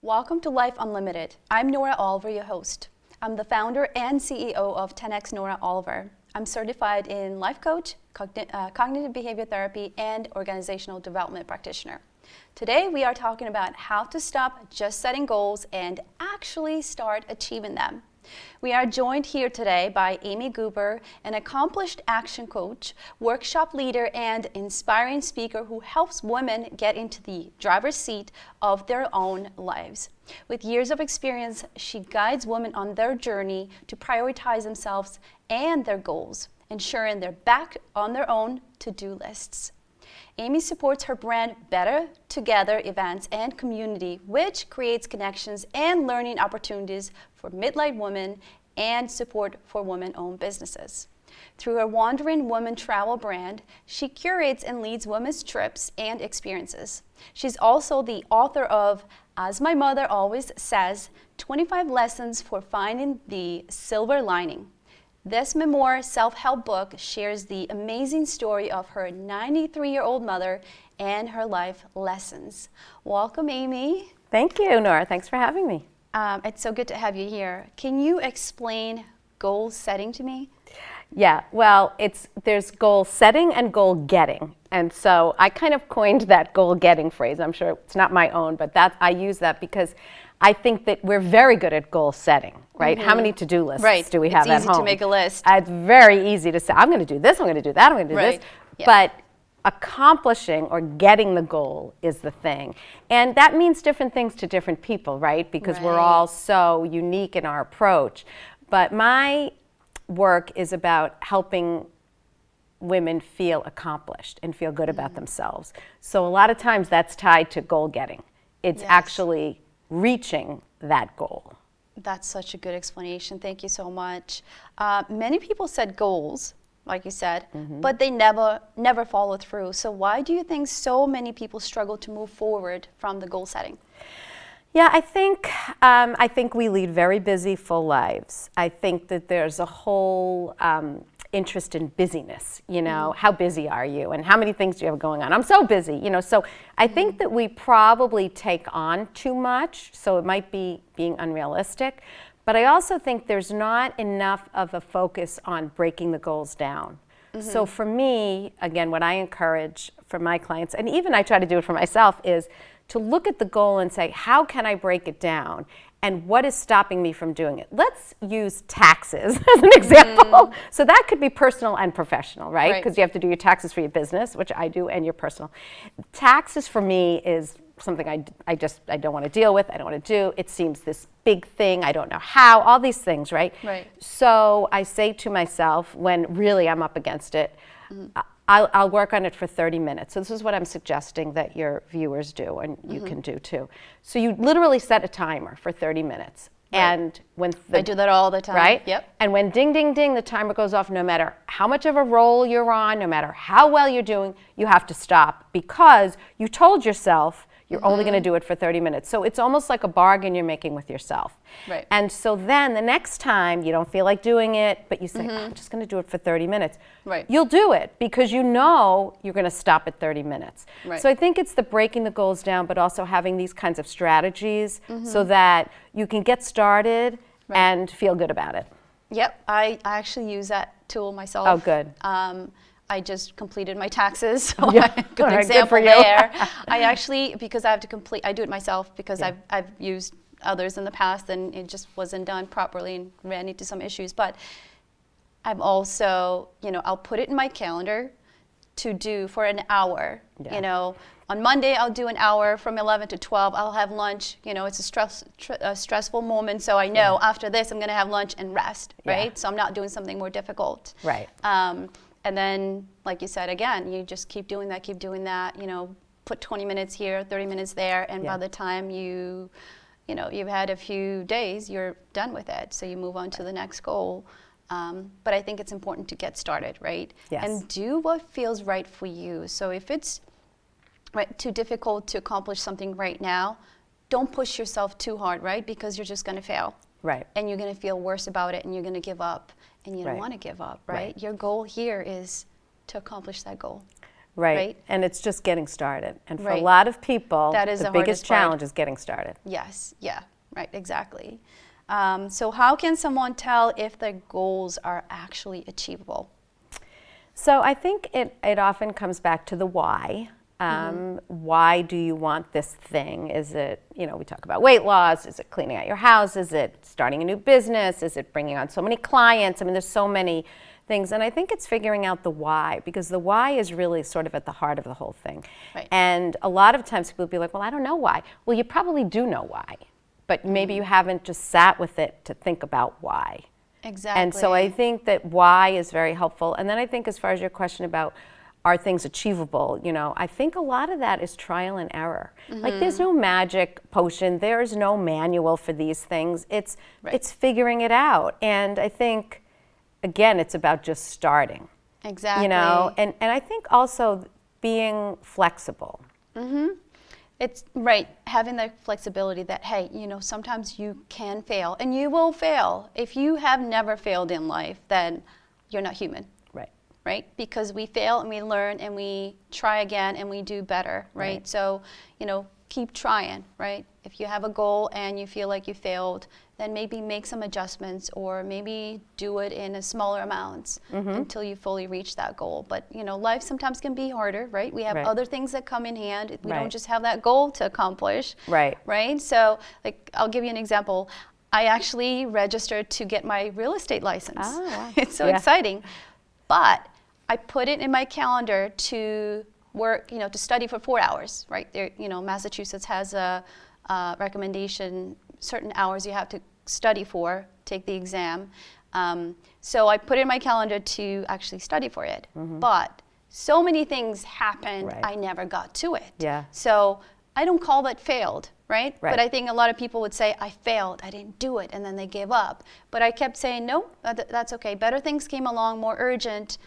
Welcome to Life Unlimited. I'm Nora Oliver, your host. I'm the founder and CEO of 10X Nora Oliver. I'm certified in life coach, cognitive behavior therapy, and organizational development practitioner. Today, we are talking about how to stop just setting goals and actually start achieving them. We are joined here today by Amy Goober, an accomplished action coach, workshop leader, and inspiring speaker who helps women get into the driver's seat of their own lives. With years of experience, she guides women on their journey to prioritize themselves and their goals, ensuring they're back on their own to-do lists. Amy supports her brand Better Together events and community, which creates connections and learning opportunities for midlife women and support for women-owned businesses. Through her Wandering Woman travel brand, she curates and leads women's trips and experiences. She's also the author of, As My Mother Always Says, 25 Lessons for Finding the Silver Lining. This memoir self-help book shares the amazing story of her 93-year-old mother and her life lessons. Welcome, Amy. Thank you, Nora. Thanks for having me. It's so good to have you here. Can you explain goal setting to me? Yeah, well, there's goal setting and goal getting. And so I kind of coined that goal getting phrase. I'm sure it's not my own, but I use that because I think that we're very good at goal setting, right? Mm-hmm. How many to-do lists do we have at home? It's easy to make a list. It's very easy to say, I'm going to do this, I'm going to do that, I'm going to do this. Yeah. But accomplishing or getting the goal is the thing. And that means different things to different people, right? Because we're all so unique in our approach. But my work is about helping women feel accomplished and feel good about themselves. So a lot of times that's tied to goal getting. It's actually reaching that goal. That's such a good explanation. Thank you so much. Many people set goals, like you said, but they never follow through. So why do you think so many people struggle to move forward from the goal setting? Yeah, I think we lead very busy, full lives. I think that there's a whole interest in busyness, you know, how busy are you and how many things do you have going on? I'm so busy, you know, so I think that we probably take on too much, so it might be being unrealistic, but I also think there's not enough of a focus on breaking the goals down. So for me, again, what I encourage for my clients, and even I try to do it for myself, is to look at the goal and say, how can I break it down? And what is stopping me from doing it? Let's use taxes as an example. So that could be personal and professional, right? Because you have to do your taxes for your business, which I do, and your personal. Taxes for me is something I don't want to deal with, I don't want to do. It seems this big thing, I don't know how, all these things, right? So I say to myself, when really I'm up against it, I'll work on it for 30 minutes. So this is what I'm suggesting that your viewers do, and you can do too. So you literally set a timer for 30 minutes. And when I do that all the time. Right? Yep. And when ding, ding, ding, the timer goes off, no matter how much of a roll you're on, no matter how well you're doing, you have to stop because you told yourself you're only going to do it for 30 minutes. So it's almost like a bargain you're making with yourself. And so then the next time you don't feel like doing it, but you say, I'm just going to do it for 30 minutes. You'll do it because you know you're going to stop at 30 minutes. So I think it's the breaking the goals down, but also having these kinds of strategies so that you can get started and feel good about it. Yep, I actually use that tool myself. Oh, good. I just completed my taxes, so good example there. I actually, because I have to complete, I do it myself because I've used others in the past and it just wasn't done properly and ran into some issues. But I'm also, you know, I'll put it in my calendar to do for an hour. You know, on Monday I'll do an hour from 11 to 12. I'll have lunch. You know, it's a stressful moment, so I know after this I'm going to have lunch and rest, right? So I'm not doing something more difficult. And then, like you said, again, you just keep doing that, you know, put 20 minutes here, 30 minutes there, and by the time you've had a few days, you're done with it. So you move on to the next goal. But I think it's important to get started, right? And do what feels right for you. So if it's too difficult to accomplish something right now, don't push yourself too hard, right? Because you're just going to fail. And you're going to feel worse about it, and you're going to give up. And you don't want to give up, right? Your goal here is to accomplish that goal. right? And it's just getting started. And for a Right. lot of people, That is the the biggest hardest part. challenge is getting started. Yes, yeah, right, exactly. So how can someone tell if their goals are actually achievable? So I think it often comes back to the why. Why do you want this thing? Is it, we talk about weight loss. Is it cleaning out your house? Is it starting a new business? Is it bringing on so many clients? I mean, there's so many things. And I think it's figuring out the why, because the why is really sort of at the heart of the whole thing. Right. And a lot of times people will be like, well, I don't know why. Well, you probably do know why, but maybe you haven't just sat with it to think about why. Exactly. And so I think that why is very helpful. And then I think as far as your question about are things achievable, I think a lot of that is trial and error. Like there's no magic potion, there's no manual for these things. It's figuring it out. And I think, again, it's about just starting. Exactly. And I think also being flexible. It's right, having the flexibility that, hey, sometimes you can fail, and you will fail. If you have never failed in life, then you're not human. Right? Because we fail and we learn and we try again and we do better, right? So, keep trying, right? If you have a goal and you feel like you failed, then maybe make some adjustments or maybe do it in a smaller amounts until you fully reach that goal. But, life sometimes can be harder, right? We have other things that come in hand. We don't just have that goal to accomplish. Right? So, I'll give you an example. I actually registered to get my real estate license. Oh, wow. It's so exciting. But I put it in my calendar to work, to study for 4 hours, right? There, Massachusetts has a recommendation, certain hours you have to study for, take the exam. So I put it in my calendar to actually study for it. But so many things happened, I never got to it. So I don't call that failed, right? But I think a lot of people would say, I failed, I didn't do it, and then they give up. But I kept saying, no, that's okay. Better things came along, more urgent.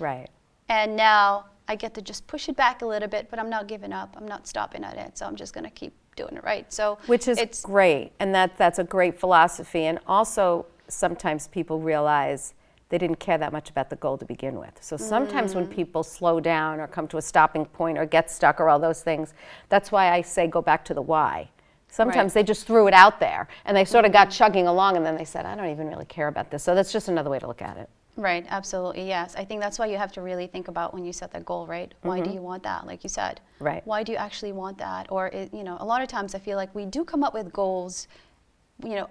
And now I get to just push it back a little bit, but I'm not giving up. I'm not stopping at it. So I'm just going to keep doing it, right? So which is great. And that's a great philosophy. And also sometimes people realize they didn't care that much about the goal to begin with. So sometimes when people slow down or come to a stopping point or get stuck or all those things, that's why I say go back to the why. Sometimes they just threw it out there and they sort of got chugging along and then they said, I don't even really care about this. So that's just another way to look at it. Right, absolutely, yes. I think that's why you have to really think about when you set that goal, right? Why do you want that, like you said? Why do you actually want that? Or, a lot of times I feel like we do come up with goals,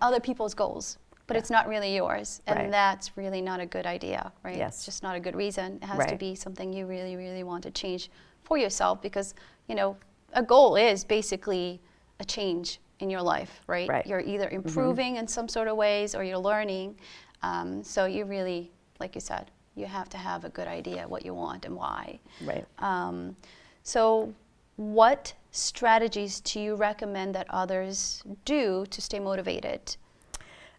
other people's goals, but it's not really yours. And that's really not a good idea, right? It's just not a good reason. It has to be something you really, really want to change for yourself because, a goal is basically a change in your life, right? You're either improving in some sort of ways or you're learning. So you really, like you said, you have to have a good idea what you want and why. So what strategies do you recommend that others do to stay motivated?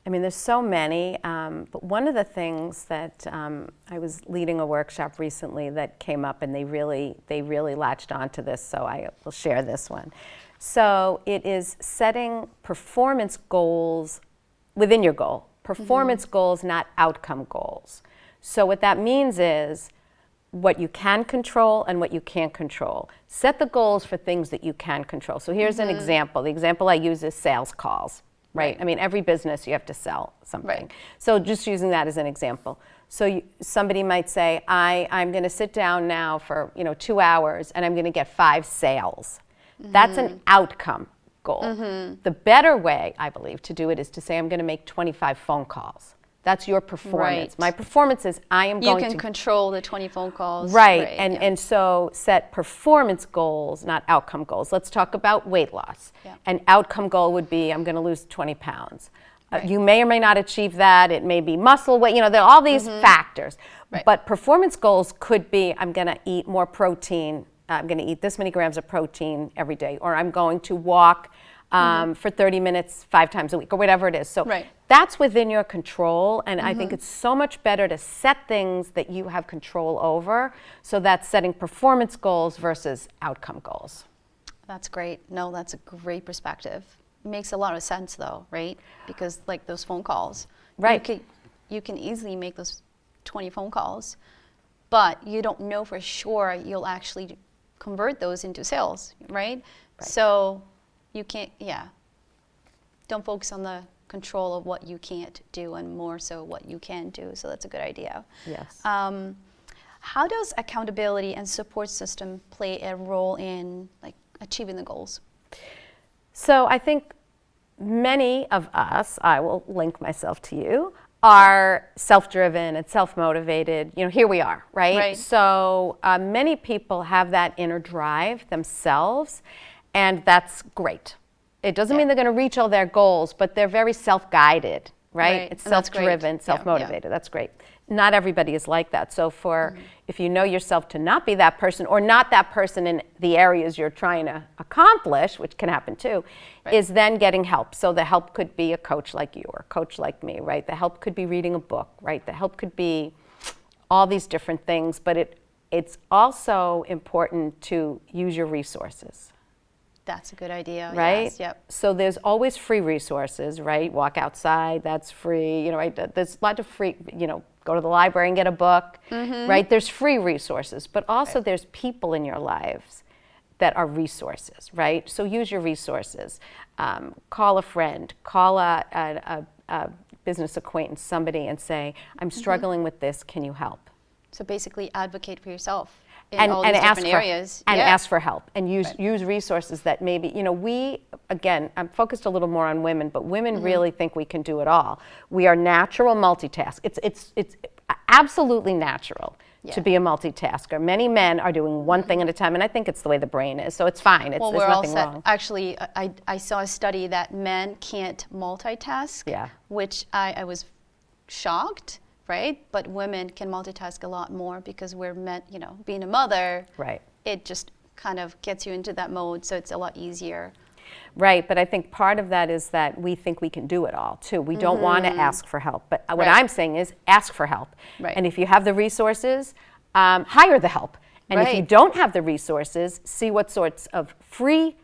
I mean, there's so many, but one of the things that I was leading a workshop recently that came up and they really latched onto this, so I will share this one. So it is setting performance goals within your goal. Performance goals, not outcome goals. So what that means is what you can control and what you can't control. Set the goals for things that you can control. So here's an example. The example I use is sales calls, right? I mean, every business you have to sell something. So just using that as an example. So somebody might say, I'm going to sit down now for 2 hours and I'm going to get 5 sales. That's an outcome goal. The better way, I believe, to do it is to say I'm going to make 25 phone calls. That's your performance. My performance is I am going to... You can control the 20 phone calls. And so set performance goals, not outcome goals. Let's talk about weight loss. An outcome goal would be I'm going to lose 20 pounds. You may or may not achieve that. It may be muscle weight. There are all these factors. But performance goals could be I'm going to eat more protein. I'm going to eat this many grams of protein every day. Or I'm going to walk for 30 minutes 5 times a week or whatever it is. So that's within your control. And I think it's so much better to set things that you have control over. So that's setting performance goals versus outcome goals. That's great. No, that's a great perspective. It makes a lot of sense though, right? Because like those phone calls, you can easily make those 20 phone calls, but you don't know for sure you'll actually convert those into sales, right? So you can't, don't focus on the control of what you can't do and more so what you can do. So that's a good idea. Yes. How does accountability and support system play a role in like achieving the goals? So I think many of us, I will link myself to you, are self-driven and self-motivated. You know, here we are, right? So many people have that inner drive themselves, and that's great. It doesn't mean they're going to reach all their goals, but they're very self-guided, right? It's self-driven, self-motivated. That's great. Not everybody is like that. So if you know yourself to not be that person, or not that person in the areas you're trying to accomplish, which can happen too, is then getting help. So the help could be a coach like you or a coach like me, right? The help could be reading a book, right? The help could be all these different things, but it's also important to use your resources. That's a good idea. Right? Yes, yep. So there's always free resources, right? Walk outside, that's free. You know, right? There's a lot of free, you know, go to the library and get a book, right? There's free resources, but also there's people in your lives that are resources, right? So use your resources. Call a friend, call a business acquaintance, somebody, and say, I'm struggling with this, can you help? So basically advocate for yourself. In all these different areas. And ask for help, and use resources that maybe, you know, again, I'm focused a little more on women, but women really think we can do it all. We are natural multitask. It's absolutely natural to be a multitasker. Many men are doing one thing at a time, and I think it's the way the brain is, so it's fine. Well, there's we're all nothing set. wrong. Actually, I saw a study that men can't multitask, which I was shocked. Right? But women can multitask a lot more because we're meant, you know, being a mother, it just kind of gets you into that mode, so it's a lot easier. Right, but I think part of that is that we think we can do it all too. We don't want to ask for help, but what I'm saying is ask for help. And if you have the resources, hire the help. And if you don't have the resources, see what sorts of free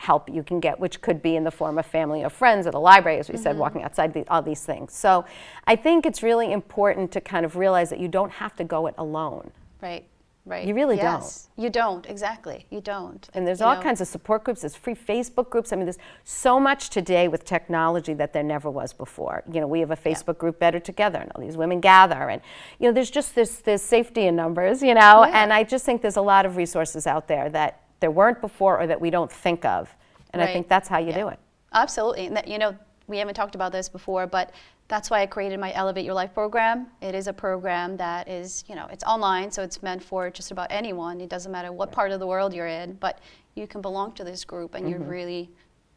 help you can get, which could be in the form of family or friends, at a library, as we said, walking outside, all these things. So I think it's really important to kind of realize that you don't have to go it alone. Right. You really don't. You don't, exactly. You don't. And there's all kinds of support groups. There's free Facebook groups. I mean, there's so much today with technology that there never was before. You know, we have a Facebook group, Better Together, and all these women gather. And, you know, there's just there's safety in numbers, you know. And I just think there's a lot of resources out there that there weren't before or that we don't think of. And I think that's how you do it. Absolutely. And that, you know, we haven't talked about this before, but that's why I created my Elevate Your Life program. It is a program that is, you know, it's online, so it's meant for just about anyone. It doesn't matter what part of the world you're in, but you can belong to this group, and you're really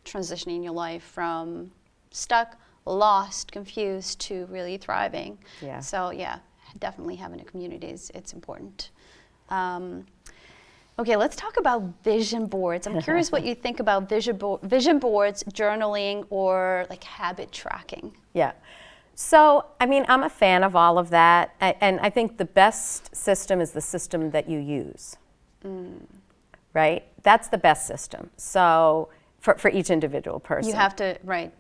transitioning your life from stuck, lost, confused to really thriving. So definitely having a community it's important. Okay, let's talk about vision boards. I'm curious what you think about vision boards, journaling, or like habit tracking. Yeah. So, I mean, I'm a fan of all of that. And I think the best system is the system that you use. Right? That's the best system. So, for each individual person. You have to,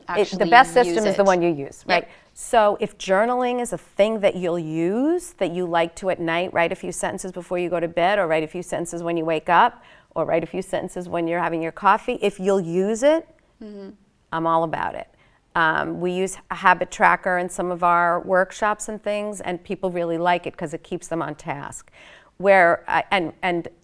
actually the best system is the one you use, right? Yep. So if journaling is a thing that you'll use, that you like to at night, write a few sentences before you go to bed, or write a few sentences when you wake up, or write a few sentences when you're having your coffee, if you'll use it, I'm all about it. We use a habit tracker in some of our workshops and things, and people really like it because it keeps them on task.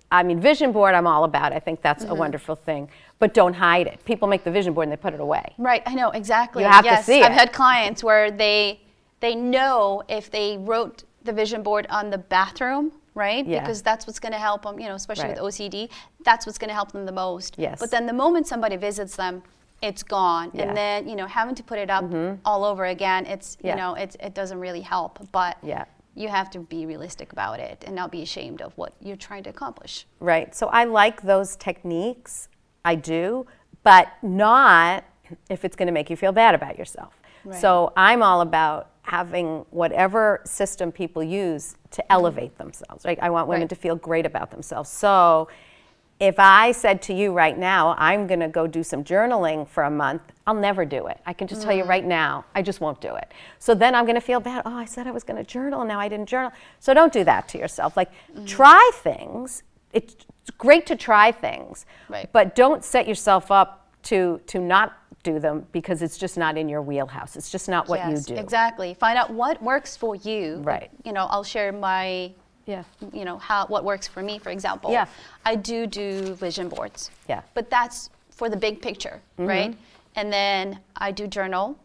I mean, vision board, I'm all about. I think that's a wonderful thing. But don't hide it. People make the vision board and they put it away. Right, I know, exactly. You have to see it. I've had clients where they know if they wrote the vision board on the bathroom, right? Because that's what's going to help them, you know, especially with OCD. That's what's going to help them the most. But then the moment somebody visits them, it's gone. And then, you know, having to put it up all over again, it's, you know, it doesn't really help. But you have to be realistic about it and not be ashamed of what you're trying to accomplish. Right. So I like those techniques. I do, but not if it's going to make you feel bad about yourself. So I'm all about having whatever system people use to elevate themselves. Right? I want women to feel great about themselves. So if I said to you right now, I'm going to go do some journaling for a month, I'll never do it. I can just tell you right now, I just won't do it. So then I'm going to feel bad. Oh, I said I was going to journal, and now I didn't journal. So don't do that to yourself. Like, try things. it's great to try things, Right. but don't set yourself up to not do them because it's just not in your wheelhouse. It's just not what Yes, you do. exactly. Find out what works for you. Right. You know, I'll share my, Yeah. you know, what works for me. For example, Yeah. I do vision boards. Yeah. But that's for the big picture, right? And then I do journal.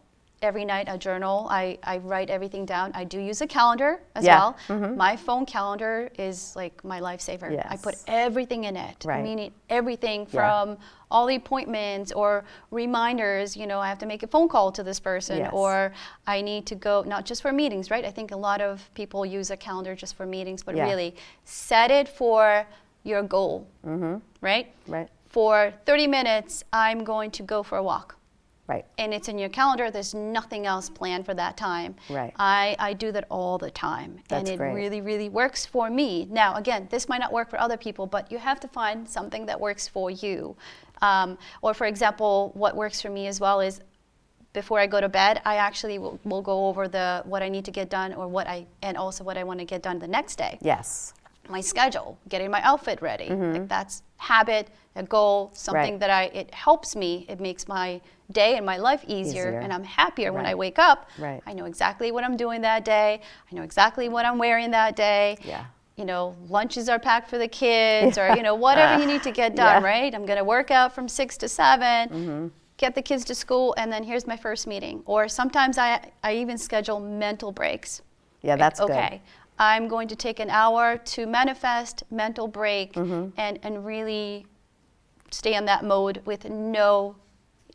Every night I journal. I write everything down. I do use a calendar as Yeah. well. My phone calendar is like my lifesaver. I put Yes. everything in it. Right. Meaning everything Yeah. from all the appointments or reminders, you know, I have to make a phone call to this person, Yes. or I need to go, not just for meetings, right? I think a lot of people use a calendar just for meetings, but Yeah. really set it for your goal, right? Right. For 30 minutes, I'm going to go for a walk. Right. And it's in your calendar. There's nothing else planned for that time. Right. I do that all the time. That's and it great. really, really works for me. Now, again, this might not work for other people, but you have to find something that works for you. Or for example, what works for me as well is before I go to bed, I actually will go over what I need to get done and also what I want to get done the next day. Yes. My schedule, getting my outfit ready. Like that's habit, a goal, something Right. that it helps me. It makes my day and my life easier. Easier. And I'm happier when I Right. wake up. Right. I know exactly what I'm doing that day. I know exactly what I'm wearing that day. Yeah. You know, lunches are packed for the kids or, you know, whatever you need to get done, Yeah. right? I'm going to work out from 6 to 7, get the kids to school, and then here's my first meeting. Or sometimes I even schedule mental breaks. Yeah, that's good. Okay, I'm going to take an hour to manifest, mental break, and really stay in that mode with no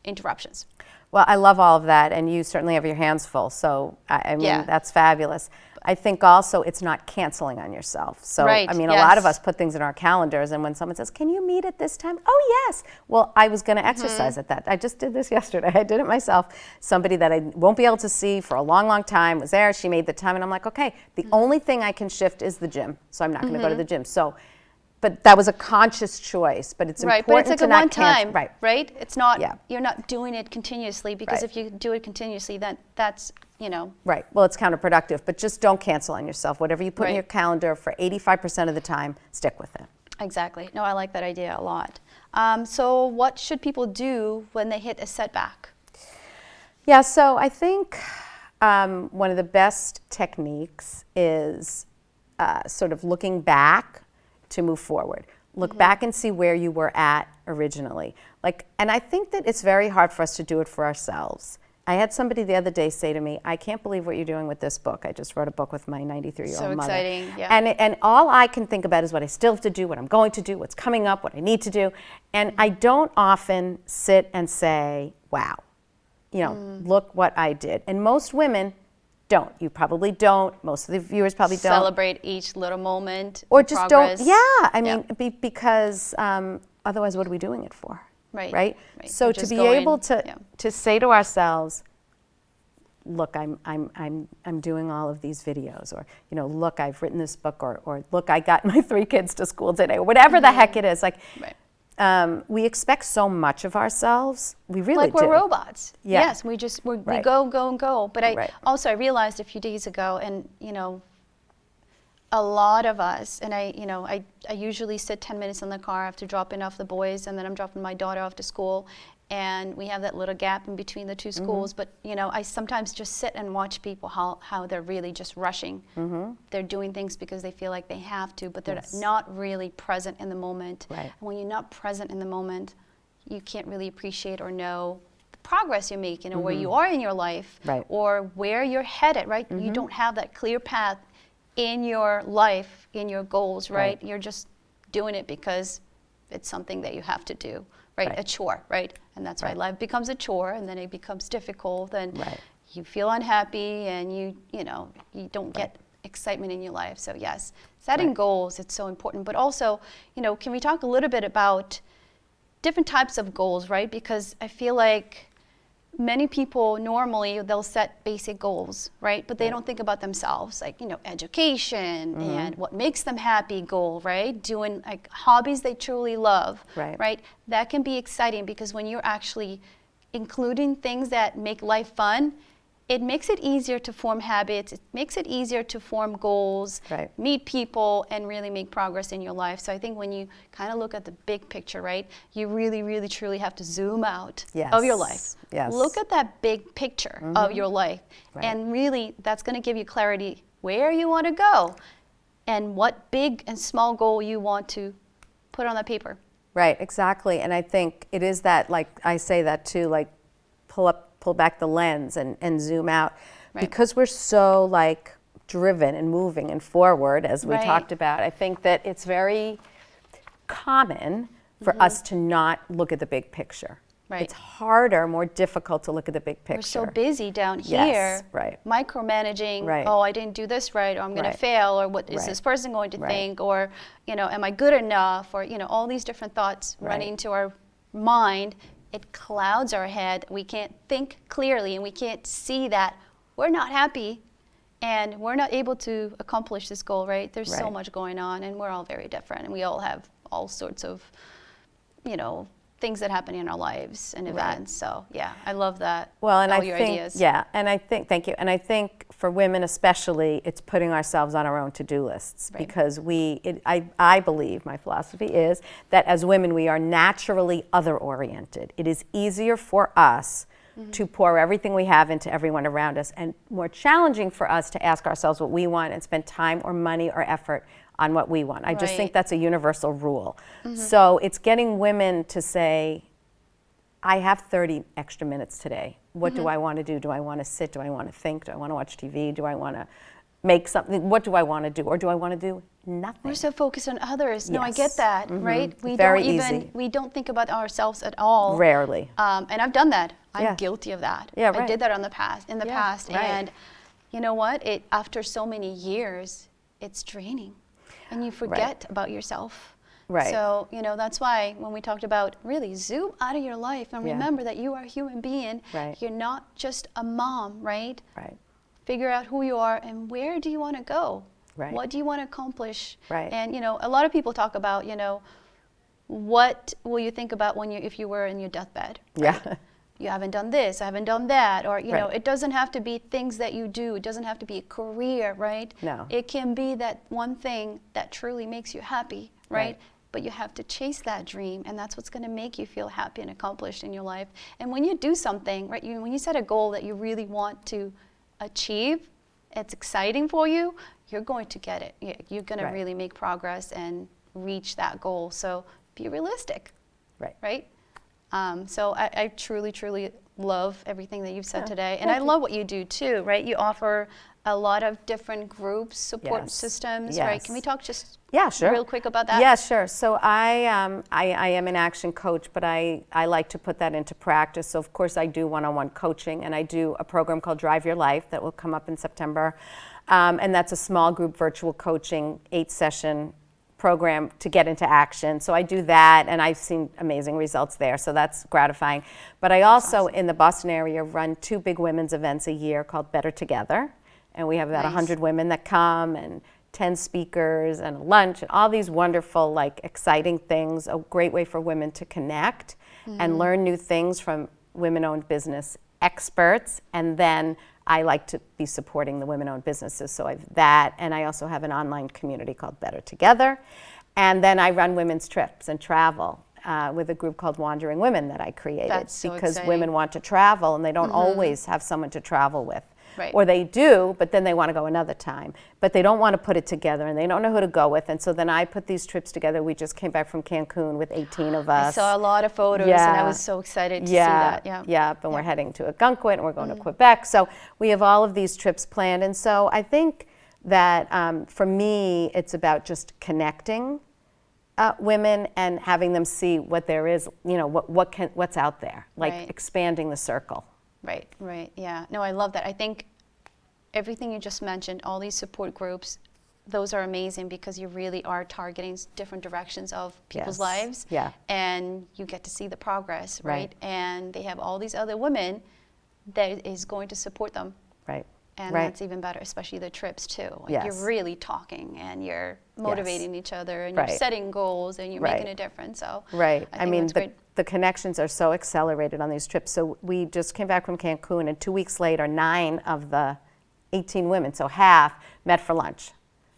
interruptions. Well, I love all of that, and you certainly have your hands full, so I mean, Yeah. that's fabulous. I think also it's not canceling on yourself. So, Right, I mean, a lot of yes. us put things in our calendars, and when someone says, "Can you meet at this time?" Oh, yes. Well, I was going to exercise at that. I just did this yesterday. I did it myself. Somebody that I won't be able to see for a long, long time was there. She made the time, and I'm like, okay, the only thing I can shift is the gym, so I'm not going to go to the gym. So, but that was a conscious choice, but it's Right, but important it's like to a not one time, cancel. right? It's not, Yeah. you're not doing it continuously, because Right. if you do it continuously, then that's, you know, Right. Well, it's counterproductive, but just don't cancel on yourself. Whatever you put in Right. your calendar for 85% of the time, stick with it. exactly. No, I like that idea a lot. So what should people do when they hit a setback? Yeah, so I think one of the best techniques is sort of looking back to move forward. Look back and see where you were at originally. And I think that it's very hard for us to do it for ourselves. I had somebody the other day say to me, "I can't believe what you're doing with this book." I just wrote a book with my 93-year-old So mother. exciting, yeah. And all I can think about is what I still have to do, what I'm going to do, what's coming up, what I need to do. And I don't often sit and say, wow, look what I did. And most women don't. You probably don't. Most of the viewers probably don't. Celebrate each little moment. Or of just progress. don't. Yeah, I mean, because otherwise, what are we doing it for? Right, Right. right. So We're to just be going- able to yeah. to say to ourselves, "Look, I'm doing all of these videos," or "Look, I've written this book," or "Look, I got my 3 kids to school today," or whatever the heck it is. Right. We expect so much of ourselves. We really Like we're do. robots. Yeah. Yes, we Right. go, go, and go. But Right. I realized a few days ago, and a lot of us, and I usually sit 10 minutes in the car after dropping off the boys, and then I'm dropping my daughter off to school, and we have that little gap in between the two schools. But I sometimes just sit and watch people how they're really just rushing. They're doing things because they feel like they have to, but they're Yes. not really present in the moment. Right. And when you're not present in the moment, you can't really appreciate or know the progress you make, where you are in your life, Right. or where you're headed, right? You don't have that clear path in your life, in your goals, right? Right. You're just doing it because it's something that you have to do, right? Right. A chore, right? And that's why Right. life becomes a chore, and then it becomes difficult, and Right. you feel unhappy, and you don't get excitement in your life. So yes, setting Right. goals, it's so important. But also, can we talk a little bit about different types of goals, right? Because I feel like many people normally they'll set basic goals, right? But they Right. don't think about themselves, like education and what makes them happy goal, right? Doing like hobbies they truly love, Right. That can be exciting because when you're actually including things that make life fun, it makes it easier to form habits. It makes it easier to form goals, Right. meet people, and really make progress in your life. So I think when you kind of look at the big picture, right, you really, really, truly have to zoom out of your life. Yes. Look at that big picture of your life. Right. And really, that's going to give you clarity where you want to go and what big and small goal you want to put on that paper. Right, exactly. And I think it is that, like I say that too, like pull back the lens and zoom out. Right. Because we're so like driven and moving and forward, as we Right. talked about, I think that it's very common for us to not look at the big picture. Right. It's harder, more difficult to look at the big picture. We're so busy down Yes, here, right. micromanaging, Right. oh, I didn't do this right, or I'm going Right. to fail, or what is Right. this person going to Right. think, or, am I good enough, or, all these different thoughts Right. running into our mind. It clouds our head. We can't think clearly, and we can't see that we're not happy, and we're not able to accomplish this goal, right? There's so Right. much going on, and we're all very different, and we all have all sorts of, things that happen in our lives and events. So yeah, I love that. Well, and all I your think, ideas. yeah, and I think, thank you. And I think for women especially, it's putting ourselves on our own to-do lists Right. because I believe, my philosophy is that as women, we are naturally other-oriented. It is easier for us to pour everything we have into everyone around us, and more challenging for us to ask ourselves what we want and spend time or money or effort on what we want. I just think Right. that's a universal rule. So it's getting women to say, I have 30 extra minutes today. What do I want to do? Do I want to sit? Do I want to think? Do I want to watch TV? Do I want to make something? What do I want to do? Or do I want to do nothing? We're so focused on others. No, I Yes. get that, right? We Very don't even easy. we don't think about ourselves at all. Rarely. And I've done that. I'm Yeah. guilty of that. Yeah, I right. did that in the Yeah, past. right. And you know what? After so many years, it's draining. And you forget about yourself. Right. So, that's why when we talked about really zoom out of your life and Yeah. remember that you are a human being. Right. You're not just a mom, right? Right. Figure out who you are and where do you want to go? Right. What do you want to accomplish? Right. And a lot of people talk about, what will you think about if you were in your deathbed? Yeah. You haven't done this, I haven't done that, or Right. it doesn't have to be things that you do. It doesn't have to be a career, right? No. It can be that one thing that truly makes you happy, right? Right. But you have to chase that dream, and that's what's going to make you feel happy and accomplished in your life. And when you do something, right? When you set a goal that you really want to achieve, it's exciting for you. You're going to get it. You're going Right. to really make progress and reach that goal. So be realistic, Right. right? So I truly, truly love everything that you've said Yeah, today. And I love what you do too, right? You offer a lot of different groups, support Yes, systems, right? yes. Can we talk just Yeah, sure. real quick about that? Yeah, sure. So I am an action coach, but I like to put that into practice. So of course I do one-on-one coaching, and I do a program called Drive Your Life that will come up in September. And that's a small group virtual coaching, 8-session program to get into action. So I do that, and I've seen amazing results there, so that's gratifying. But I also, in the Boston area, run 2 big women's events a year called Better Together, and we have about Nice. 100 women that come, and 10 speakers, and a lunch, and all these wonderful, like, exciting things, a great way for women to connect and learn new things from women-owned business experts, and then I like to be supporting the women-owned businesses, so I have that, and I also have an online community called Better Together, and then I run women's trips and travel with a group called Wandering Women that I created. That's so because exciting. women want to travel, and they don't always have someone to travel with. Right. Or they do, but then they want to go another time. But they don't want to put it together, and they don't know who to go with. And so then I put these trips together. We just came back from Cancun with 18 of us. I saw a lot of photos, and I was so excited to see that. Yeah, and we're heading to Algonquin, and we're going to Quebec. So we have all of these trips planned. And so I think that for me, it's about just connecting women and having them see what there is, what's out there, like Right. expanding the circle. Right, yeah. No, I love that. I think everything you just mentioned, all these support groups, those are amazing because you really are targeting different directions of people's Yes. lives. Yeah. And you get to see the progress, right? Right. And they have all these other women that is going to support them. Right. And Right. that's even better, especially the trips too. Like Yes. you're really talking and you're motivating each other and you're Right. setting goals and you're Right. making a difference. So Right. I think mean, that's great. the connections are so accelerated on these trips. So we just came back from Cancun, and 2 weeks later, 9 of the 18 women, so half, met for lunch,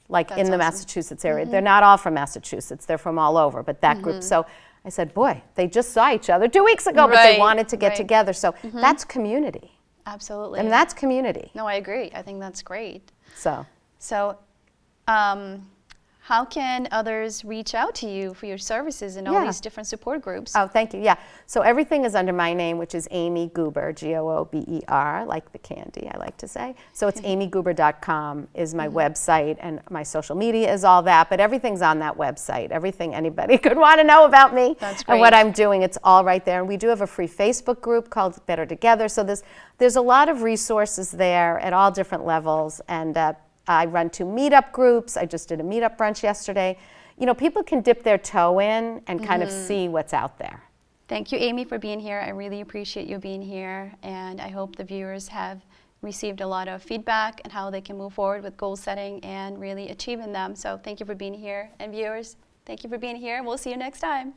like That's in the awesome. Massachusetts area. They're not all from Massachusetts, they're from all over, but that group. So I said, boy, they just saw each other 2 weeks ago, but they Right, wanted to get right. together. So that's community. Absolutely. And that's community. No, I agree. I think that's great. So So, how can others reach out to you for your services in all Yeah. these different support groups? Oh, thank you. Yeah. So everything is under my name, which is Amy Goober, Goober, like the candy, I like to say. So it's amygoober.com is my website, and my social media is all that, but everything's on that website. Everything anybody could want to know about me That's and what great. I'm doing, it's all right there. And we do have a free Facebook group called Better Together. So there's a lot of resources there at all different levels. And I run 2 meetup groups. I just did a meetup brunch yesterday. You know, people can dip their toe in and kind of see what's out there. Thank you, Amy, for being here. I really appreciate you being here, and I hope the viewers have received a lot of feedback on how they can move forward with goal setting and really achieving them. So thank you for being here, and viewers, thank you for being here. We'll see you next time.